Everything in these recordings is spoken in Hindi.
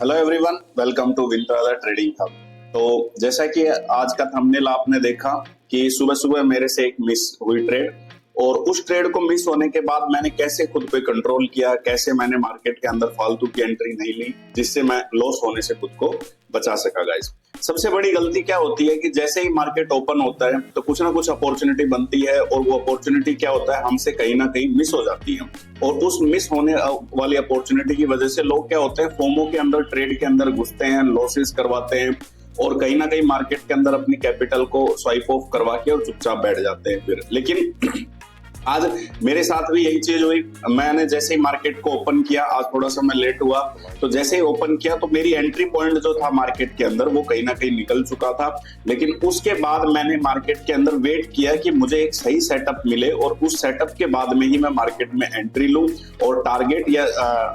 Hello everyone, welcome to Vintrada trading hub. तो जैसा कि आज का थंबनेल आपने देखा कि सुबह सुबह मेरे से एक मिस हुई ट्रेड, और उस ट्रेड को मिस होने के बाद मैंने कैसे खुद पे कंट्रोल किया, कैसे मैंने मार्केट के अंदर फालतू की एंट्री नहीं ली जिससे मैं लॉस होने से खुद को बचा सका। गाइस, सबसे बड़ी गलती क्या होती है कि जैसे ही मार्केट ओपन होता है तो कुछ ना कुछ अपॉर्चुनिटी बनती है, और वो अपॉर्चुनिटी क्या होता है, हमसे कहीं ना कहीं मिस हो जाती है। और उस मिस होने वाली अपॉर्चुनिटी की वजह से लोग क्या होते हैं, फोमो के अंदर, ट्रेड के अंदर घुसते हैं, लॉसेस करवाते हैं और कहीं ना कहीं मार्केट के अंदर अपनी कैपिटल को स्वाइप ऑफ करवा के और चुपचाप बैठ जाते हैं फिर। लेकिन आज मेरे साथ भी यही चीज हुई। मैंने जैसे ही मार्केट को ओपन किया, आज थोड़ा सा मैं लेट हुआ, तो जैसे ही ओपन किया तो मेरी एंट्री पॉइंट जो था मार्केट के अंदर वो कहीं ना कहीं निकल चुका था। लेकिन उसके बाद मैंने मार्केट के अंदर वेट किया कि मुझे एक सही सेटअप मिले और उस सेटअप के बाद में ही मैं मार्केट में एंट्री लूं और टारगेट या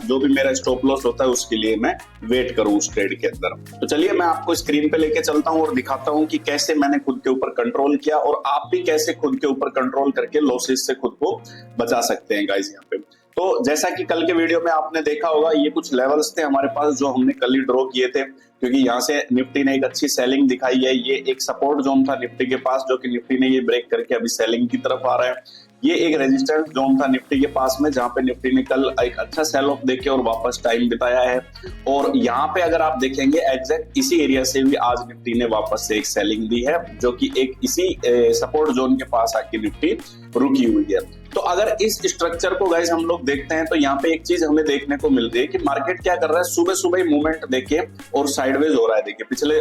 जो भी मेरा स्टॉप लॉस होता है उसके लिए मैं वेट करूं उस ट्रेड के अंदर। तो चलिए मैं आपको स्क्रीन पे लेके चलता हूं और दिखाता हूं कि कैसे मैंने खुद के ऊपर कंट्रोल किया, और आप भी कैसे खुद के ऊपर कंट्रोल करके लॉसेस से खुद को बचा सकते हैं। गाइस, यहाँ पे तो जैसा कि कल के वीडियो में आपने देखा होगा, ये कुछ लेवल्स थे हमारे पास जो हमने कल ही ड्रॉ किए थे, क्योंकि यहाँ से निफ्टी ने एक अच्छी सेलिंग दिखाई है। ये एक सपोर्ट जोन था निफ्टी के पास, जो कि निफ्टी ने ये ब्रेक करके अभी सेलिंग की तरफ आ रहा है। ये एक रेजिस्टेंस जोन था निफ्टी के पास में, जहां पे निफ्टी ने कल एक अच्छा सेल ऑफ देके और वापस टाइम बिताया है। और यहाँ पे अगर आप देखेंगे एग्जैक्ट इसी एरिया से भी आज निफ्टी ने वापस से एक सेलिंग दी है, जो कि एक इसी सपोर्ट जोन के पास आके निफ्टी रुकी हुई है। तो अगर इस स्ट्रक्चर को गाइस हम लोग देखते हैं तो यहाँ पे एक चीज हमें देखने को मिल रही है कि मार्केट क्या कर रहा है, सुबह सुबह ही मूवमेंट देखे और साइडवेज हो रहा है। देखिए पिछले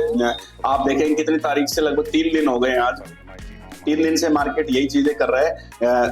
आप देखेंगे कितनी तारीख से, लगभग 3 दिन हो गए हैं। आज 3 दिन से मार्केट यही चीजें कर रहा है।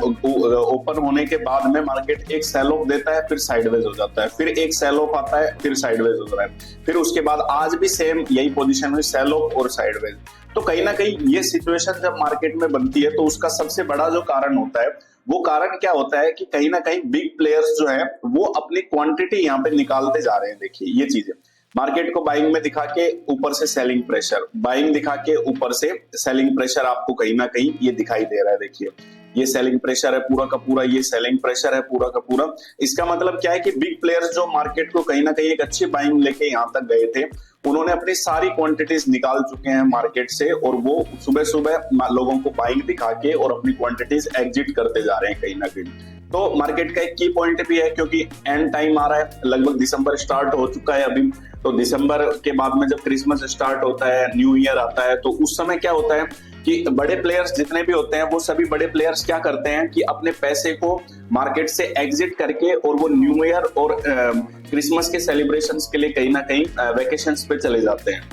ओपन होने के बाद में मार्केट एक सेल ऑफ देता है, फिर साइडवेज हो जाता है, फिर एक सेल ऑफ आता है, फिर साइडवेज हो रहा है, फिर उसके बाद आज भी सेम यही पोजीशन में सेल ऑफ और साइडवेज। तो कहीं ना कहीं ये सिचुएशन जब मार्केट में बनती है तो उसका सबसे बड़ा जो कारण होता है, वो कारण क्या होता है कि कहीं ना कहीं बिग प्लेयर्स जो है वो अपनी क्वांटिटी यहाँ पे निकालते जा रहे हैं। देखिए ये चीजें मार्केट को बाइंग में दिखा के ऊपर से सेलिंग प्रेशर, बाइंग दिखा के ऊपर से सेलिंग प्रेशर आपको कहीं ना कहीं ये दिखाई दे रहा है। देखिए ये सेलिंग प्रेशर है पूरा का पूरा, ये सेलिंग प्रेशर है पूरा का पूरा। इसका मतलब क्या है कि बिग प्लेयर्स जो मार्केट को कहीं ना कहीं एक अच्छी बाइंग लेके यहाँ तक गए थे, उन्होंने अपनी सारी क्वांटिटीज निकाल चुके हैं मार्केट से, और वो सुबह सुबह लोगों को बाइंग दिखा के और अपनी क्वांटिटीज एग्जिट करते जा रहे हैं कहीं ना कहीं। तो मार्केट का एक की पॉइंट भी है, क्योंकि एंड टाइम आ रहा है, लगभग दिसंबर स्टार्ट हो चुका है अभी। तो दिसंबर के बाद में जब क्रिसमस स्टार्ट होता है, न्यू ईयर आता है, तो उस समय क्या होता है कि बड़े प्लेयर्स जितने भी होते हैं वो सभी बड़े प्लेयर्स क्या करते हैं कि अपने पैसे को मार्केट से एग्जिट करके और वो न्यू ईयर और क्रिसमस के सेलिब्रेशंस के लिए कहीं ना कहीं वेकेशंस पे चले जाते हैं।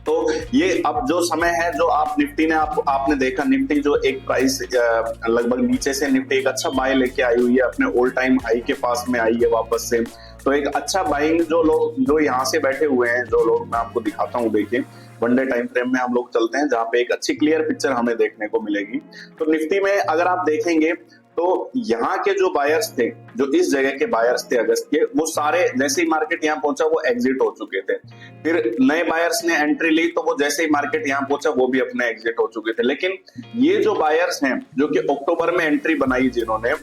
तो ये अब जो समय है, जो आप निफ्टी ने आपने देखा, निफ्टी जो एक प्राइस लगभग नीचे से निफ्टी एक अच्छा बाय लेके आई हुई है, अपने ऑल टाइम हाई के पास में आई है वापस से। तो एक अच्छा बाइंग जो लोग जो यहाँ से बैठे हुए हैं, जो लोग मैं आपको दिखाता हूँ, देखिए वन डे टाइम फ्रेम में हम लोग चलते हैं जहाँ पे एक अच्छी क्लियर पिक्चर हमें देखने को मिलेगी। तो निफ्टी में अगर आप देखेंगे तो यहाँ के जो बायर्स थे, जो इस जगह के बायर्स थे अगस्त के, वो सारे जैसे ही मार्केट यहाँ पहुंचा वो एग्जिट हो चुके थे। फिर नए बायर्स ने एंट्री ली तो वो जैसे ही मार्केट यहाँ पहुंचा वो भी अपने एग्जिट हो चुके थे। लेकिन ये जो बायर्स हैं जो कि अक्टूबर में एंट्री बनाई जिन्होंने,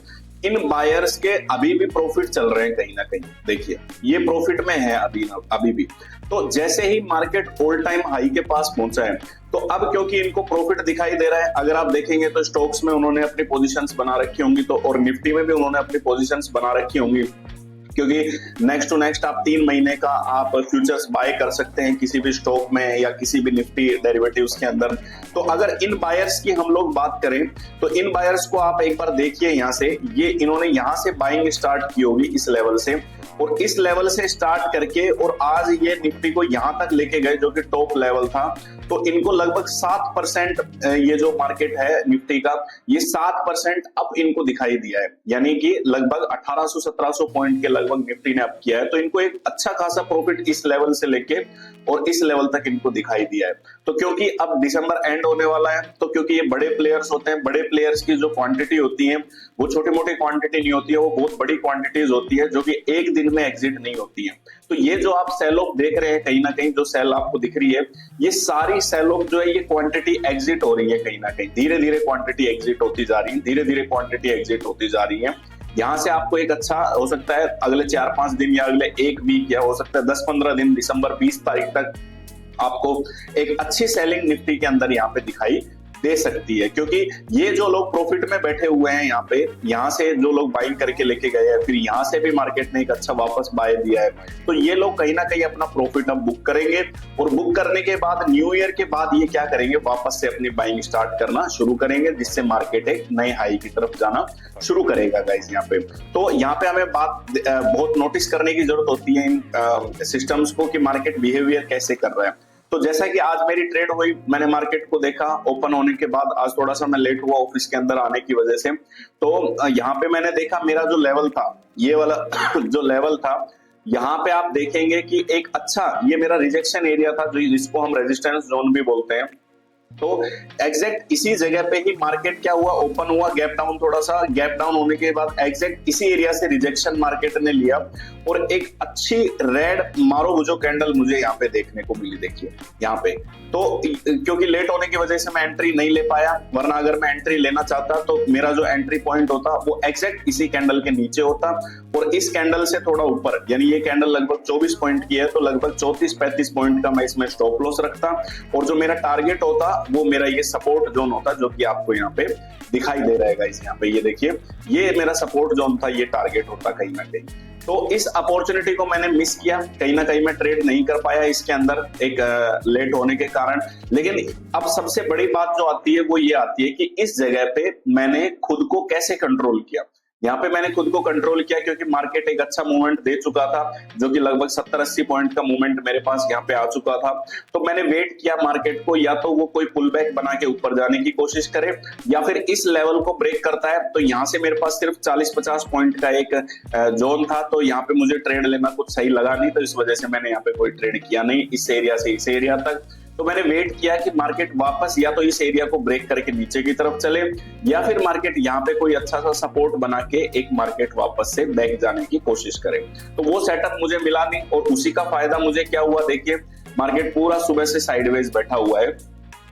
इन बायर्स के अभी भी प्रॉफिट चल रहे हैं कहीं ना कहीं। देखिए ये प्रॉफिट में है अभी भी। तो जैसे ही मार्केट ऑल टाइम हाई के पास पहुंचा है, तो अब क्योंकि इनको प्रॉफिट दिखाई दे रहा है, अगर आप देखेंगे तो स्टॉक्स में उन्होंने अपनी पोजीशंस बना रखी होंगी, तो और निफ्टी में भी उन्होंने अपनी पोजीशंस बना रखी होंगी, क्योंकि नेक्स्ट टू नेक्स्ट आप 3 महीने का आप फ्यूचर्स बाय कर सकते हैं किसी भी स्टॉक में या किसी भी निफ्टी डेरिवेटिव्स के अंदर। तो अगर इन बायर्स की हम लोग बात करें तो इन बायर्स को आप एक बार देखिए, यहाँ से ये इन्होंने यहाँ से बाइंग स्टार्ट की होगी इस लेवल से, और इस लेवल से स्टार्ट करके और आज ये निफ्टी को यहाँ तक लेके गए जो कि टॉप लेवल था। तो इनको लगभग 7% ये जो मार्केट है निफ्टी का, ये 7% अब इनको दिखाई दिया है, यानी कि लगभग 1800-1700 पॉइंट के लगभग निफ्टी ने अब किया है। तो इनको एक अच्छा खासा प्रॉफिट इस लेवल से लेके और इस लेवल तक इनको दिखाई दिया है। तो क्योंकि अब दिसंबर एंड होने वाला है, तो क्योंकि ये बड़े प्लेयर्स होते हैं, बड़े प्लेयर्स की जो क्वांटिटी होती है वो छोटी मोटी क्वांटिटी नहीं होती है, वो बहुत बड़ी क्वांटिटीज होती है जो कि एक दिन में एग्जिट नहीं होती है। तो ये जो आप सेल ऑफ देख रहे हैं, कहीं ना कहीं जो सेल आपको दिख रही है, ये सारी सेल ऑफ जो है ये क्वांटिटी एग्जिट हो रही है कहीं ना कहीं, धीरे धीरे क्वांटिटी एग्जिट होती जा रही है, धीरे धीरे क्वांटिटी एग्जिट होती जा रही है। यहाँ से आपको एक अच्छा हो सकता है अगले 4-5 दिन या अगले एक वीक या हो सकता है 10-15 दिन दिसंबर 20 तारीख तक आपको एक अच्छी सेलिंग निफ्टी के अंदर यहाँ पे दिखाई दे सकती है, क्योंकि ये जो लोग प्रॉफिट में बैठे हुए हैं यहाँ पे, यहाँ से जो लोग बाइंग करके लेके गए हैं, फिर यहाँ से भी मार्केट ने एक अच्छा वापस बाय दिया है, तो ये लोग कहीं ना कहीं अपना प्रॉफिट अब बुक करेंगे और बुक करने के बाद न्यू ईयर के बाद ये क्या करेंगे, वापस से अपनी बाइंग स्टार्ट करना शुरू करेंगे, जिससे मार्केट एक नए हाई की तरफ जाना शुरू करेगा गाइस यहाँ पे। तो यहाँ पे हमें बात बहुत नोटिस करने की जरूरत होती है इन सिस्टम्स को कि मार्केट बिहेवियर कैसे कर रहा है। तो जैसा कि आज मेरी ट्रेड हुई, मैंने मार्केट को देखा ओपन होने के बाद, आज थोड़ा सा मैं लेट हुआ ऑफिस के अंदर आने की वजह से, तो यहाँ पे मैंने देखा मेरा जो लेवल था, ये वाला जो लेवल था, यहाँ पे आप देखेंगे कि एक अच्छा ये मेरा रिजेक्शन एरिया था, जो जिसको हम रेजिस्टेंस जोन भी बोलते हैं। तो एग्जैक्ट इसी जगह पे ही मार्केट क्या हुआ, ओपन हुआ, गैप डाउन, थोड़ा सा गैप डाउन होने के बाद एग्जैक्ट इसी एरिया से रिजेक्शन मार्केट ने लिया और एक अच्छी रेड मारो बुझो कैंडल मुझे यहाँ पे देखने को मिली। देखिए यहाँ पे तो क्योंकि लेट होने की वजह से मैं एंट्री नहीं ले पाया, वरना अगर मैं एंट्री लेना चाहता तो मेरा जो एंट्री पॉइंट होता वो एग्जैक्ट इसी कैंडल के नीचे होता और इस कैंडल से थोड़ा ऊपर, यानी ये कैंडल लगभग 24 पॉइंट की है, तो लगभग 34-35 पॉइंट का मैं इसमें स्टॉप लॉस रखता और जो मेरा टारगेट होता वो मेरा ये सपोर्ट जोन होता, जो कि आपको यहाँ पे दिखाई दे रहा है गाइस। यहाँ पे ये देखिए, ये मेरा सपोर्ट जोन था, ये टारगेट होता कहीं ना कहीं। तो इस अपॉर्चुनिटी को मैंने मिस किया, कहीं ना कहीं मैं ट्रेड नहीं कर पाया इसके अंदर एक लेट होने के कारण। लेकिन अब सबसे बड़ी बात जो आती है वो ये आती है कि इस जगह पे मैंने खुद को कैसे कंट्रोल किया। यहाँ पे मैंने खुद को कंट्रोल किया क्योंकि मार्केट एक अच्छा मूवमेंट दे चुका था, जो कि लगभग 70-80 पॉइंट का मूवमेंट मेरे पास यहाँ पे आ चुका था। तो मैंने वेट किया मार्केट को, या तो वो कोई पुल बैक बना के ऊपर जाने की कोशिश करे या फिर इस लेवल को ब्रेक करता है। तो यहाँ से मेरे पास सिर्फ 40-50 पॉइंट का एक जोन था, तो यहाँ पे मुझे ट्रेड लेना कुछ सही लगा नहीं, तो इस वजह से मैंने यहाँ पे कोई ट्रेड किया नहीं इस एरिया से इस एरिया तक। तो मैंने वेट किया कि मार्केट वापस या तो इस एरिया को ब्रेक करके नीचे की तरफ चले या फिर मार्केट यहाँ पे कोई अच्छा सा सपोर्ट बना के एक मार्केट वापस से बैक जाने की कोशिश करे। तो वो सेटअप मुझे मिला नहीं और उसी का फायदा मुझे क्या हुआ, देखिए मार्केट पूरा सुबह से साइडवेज बैठा हुआ है,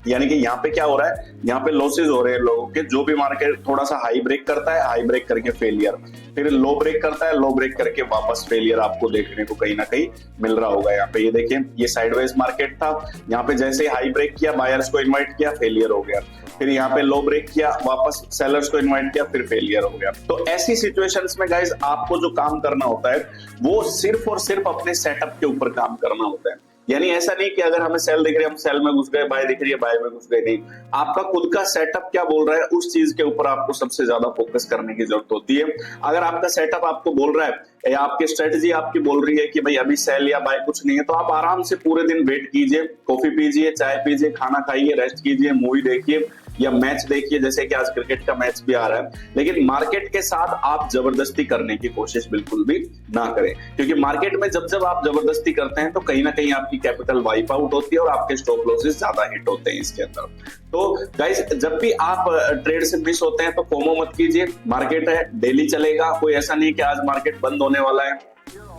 यानी कि यहाँ पे क्या हो रहा है, यहाँ पे लॉसेज हो रहे हैं लोगों के। जो भी मार्केट थोड़ा सा हाई ब्रेक करता है, हाई ब्रेक करके फेलियर, फिर लो ब्रेक करता है, लो ब्रेक करके वापस फेलियर आपको देखने को कहीं ना कहीं मिल रहा होगा। यहाँ पे ये देखिए, ये साइडवेज मार्केट था, यहाँ पे जैसे ही हाई ब्रेक किया, बायर्स को इन्वाइट किया, फेलियर हो गया, फिर यहाँ पे लो ब्रेक किया, वापस सेलर्स को इन्वाइट किया, फिर फेलियर हो गया। तो ऐसी सिचुएशंस में गाइस आपको जो काम करना होता है वो सिर्फ और सिर्फ अपने सेटअप के ऊपर काम करना होता है। यानी ऐसा नहीं कि अगर हमें सेल दिख रही है हम सेल में घुस गए, बाय दिख रही है बाय में घुस गए, नहीं। आपका खुद का सेटअप क्या बोल रहा है उस चीज के ऊपर आपको सबसे ज्यादा फोकस करने की जरूरत होती है। अगर आपका सेटअप आपको बोल रहा है या आपकी स्ट्रेटजी आपकी बोल रही है कि भाई अभी सेल या बाय कुछ नहीं है, तो आप आराम से पूरे दिन वेट कीजिए, कॉफी पीजिए, चाय पीजिए, खाना खाइए, रेस्ट कीजिए, मूवी देखिए या मैच देखिए, जैसे कि आज क्रिकेट का मैच भी आ रहा है। लेकिन मार्केट के साथ आप जबरदस्ती करने की कोशिश बिल्कुल भी ना करें, क्योंकि मार्केट में जब जब आप जबरदस्ती करते हैं तो कहीं ना कहीं आपकी कैपिटल वाइप आउट होती है और आपके स्टॉप लॉसेस ज्यादा हिट होते हैं इसके अंदर। तो गाइस जब भी आप ट्रेड से मिस होते हैं तो फोमो मत कीजिए, मार्केट है, डेली चलेगा, कोई ऐसा नहीं कि आज मार्केट बंद होने वाला है,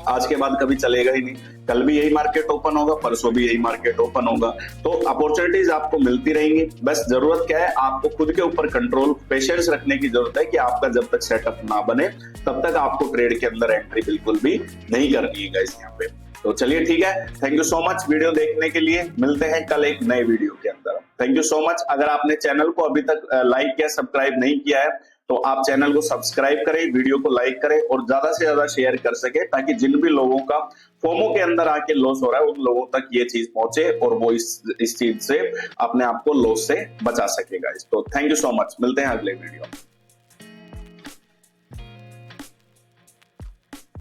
आज के बाद कभी चलेगा ही नहीं, कल भी यही मार्केट ओपन होगा, परसों भी यही मार्केट ओपन होगा। तो अपॉर्चुनिटीज आपको मिलती रहेंगी, बस जरूरत क्या है, आपको खुद के ऊपर कंट्रोल, पेशेंस रखने की जरूरत है कि आपका जब तक सेटअप ना बने तब तक आपको ट्रेड के अंदर एंट्री बिल्कुल भी नहीं करनी है गाइस यहाँ पे। तो चलिए ठीक है, thank you so much video देखने के लिए, मिलते हैं कल एक नए वीडियो के अंदर। Thank you so much. अगर आपने चैनल को अभी तक लाइक या सब्सक्राइब नहीं किया है तो आप चैनल को सब्सक्राइब करें, वीडियो को लाइक करें और ज्यादा से ज्यादा शेयर कर सके, ताकि जिन भी लोगों का फोमो के अंदर आके लॉस हो रहा है उन लोगों तक ये चीज पहुंचे और वो इस चीज से अपने आप को लॉस से बचा सकेगा। तो थैंक यू सो मच, मिलते हैं अगले वीडियो में।